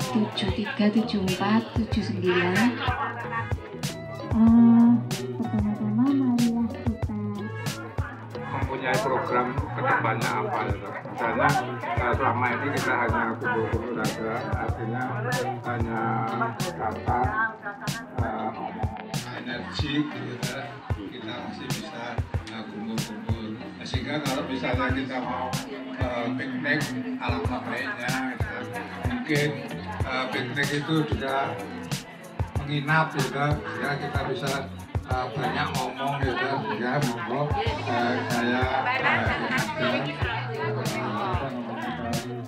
737479. Pertama-tama marilah kita mempunyai program kedepannya apa gitu. Karena selama ini kita hanya kumpul-kumpul saja, artinya hanya kata energi gitu, kita masih bisa kumpul-kumpul. Sehingga kalau misalnya kita mau piknik alangkah baiknya gitu. Mungkin piknik itu juga menginap gitu, ya kita bisa banyak ngomong gitu, ya monggo saya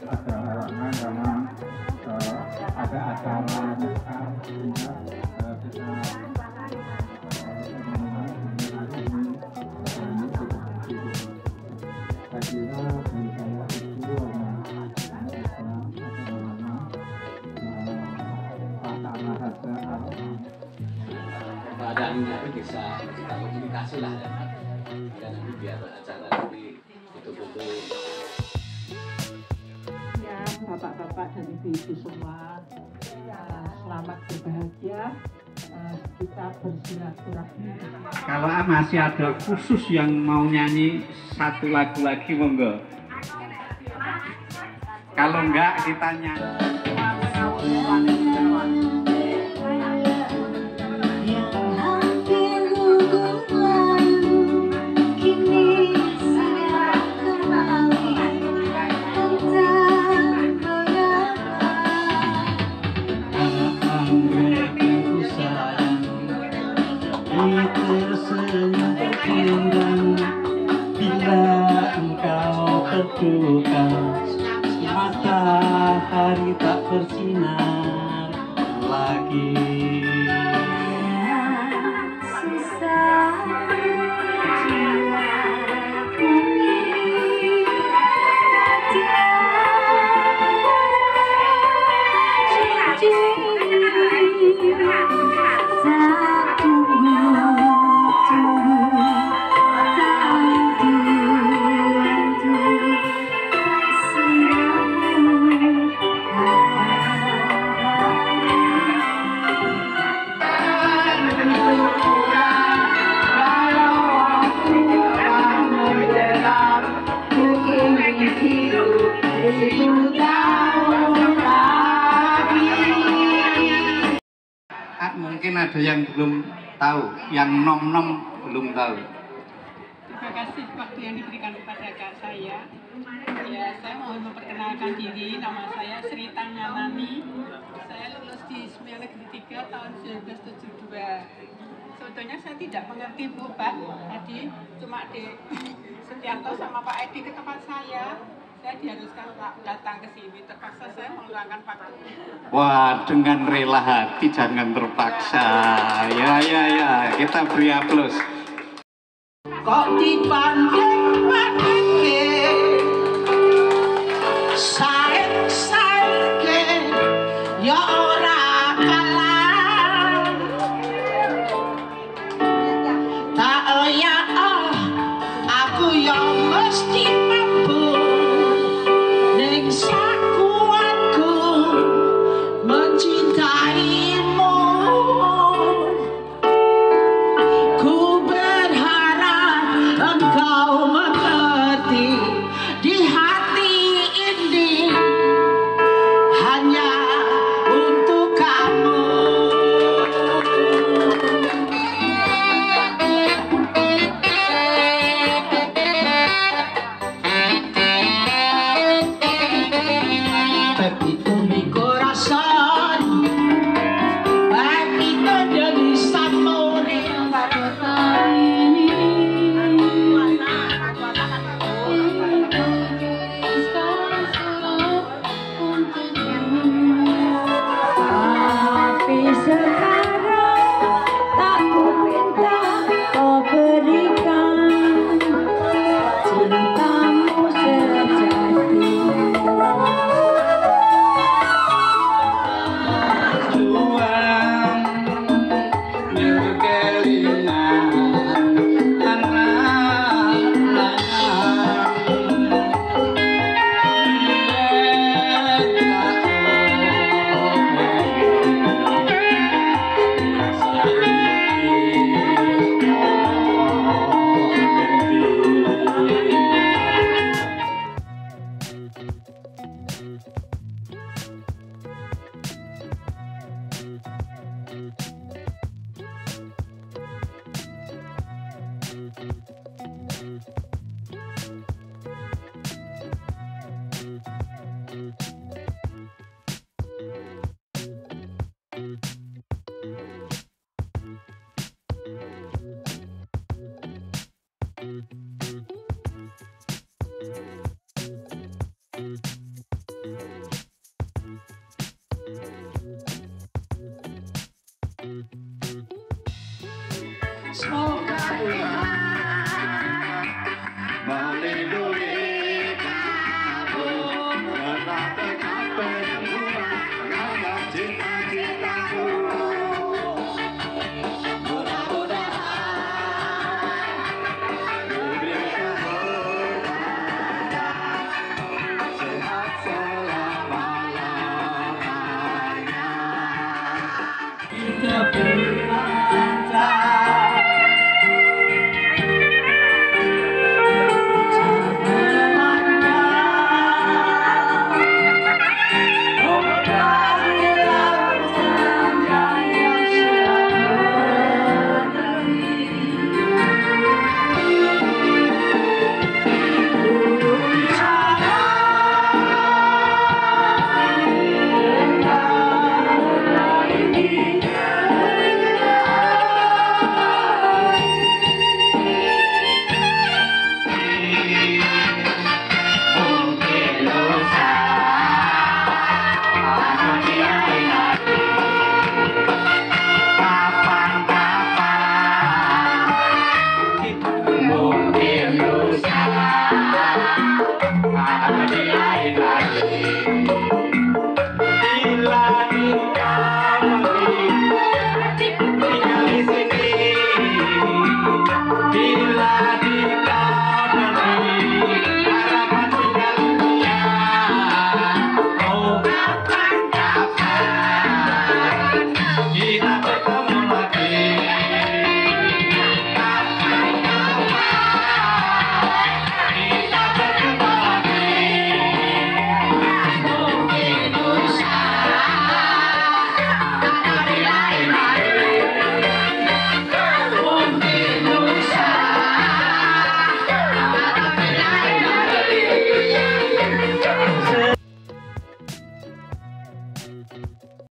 ada halangan karena ada acara sehingga kita keadaannya bisa kita komunikasi lah ya, nanti biar acara nanti betul-betul ya bapak-bapak dan ibu-ibu semua selamat berbahagia, kita bersilaturahmi. Kalau masih ada khusus yang mau nyanyi satu lagu lagi monggo. Kalau enggak kita nyanyi. Bila engkau terduga, matahari tak bersinar lagi. Mungkin ada yang belum tahu, yang nom-nom belum tahu. Terima kasih waktu yang diberikan kepada kak saya. Ya, saya mohon memperkenalkan diri. Nama saya Sri Tanganani. Saya lulus di Semia Negeri 3 tahun 1972. Sebetulnya saya tidak mengerti Bu Pak. Tadi cuma di Setianto sama Pak Edi ke tempat saya diharuskan datang ke sini. Terpaksa saya mengeluarkan waktu. Wah, dengan rela hati, jangan terpaksa. Ya, kita beri aplaus. Kok dibanding pakai saik-saike ya ora kalah. Tak ya aku yang mesti mampu ning sakuatku mencintaimu. Ku berharap engkau Semoga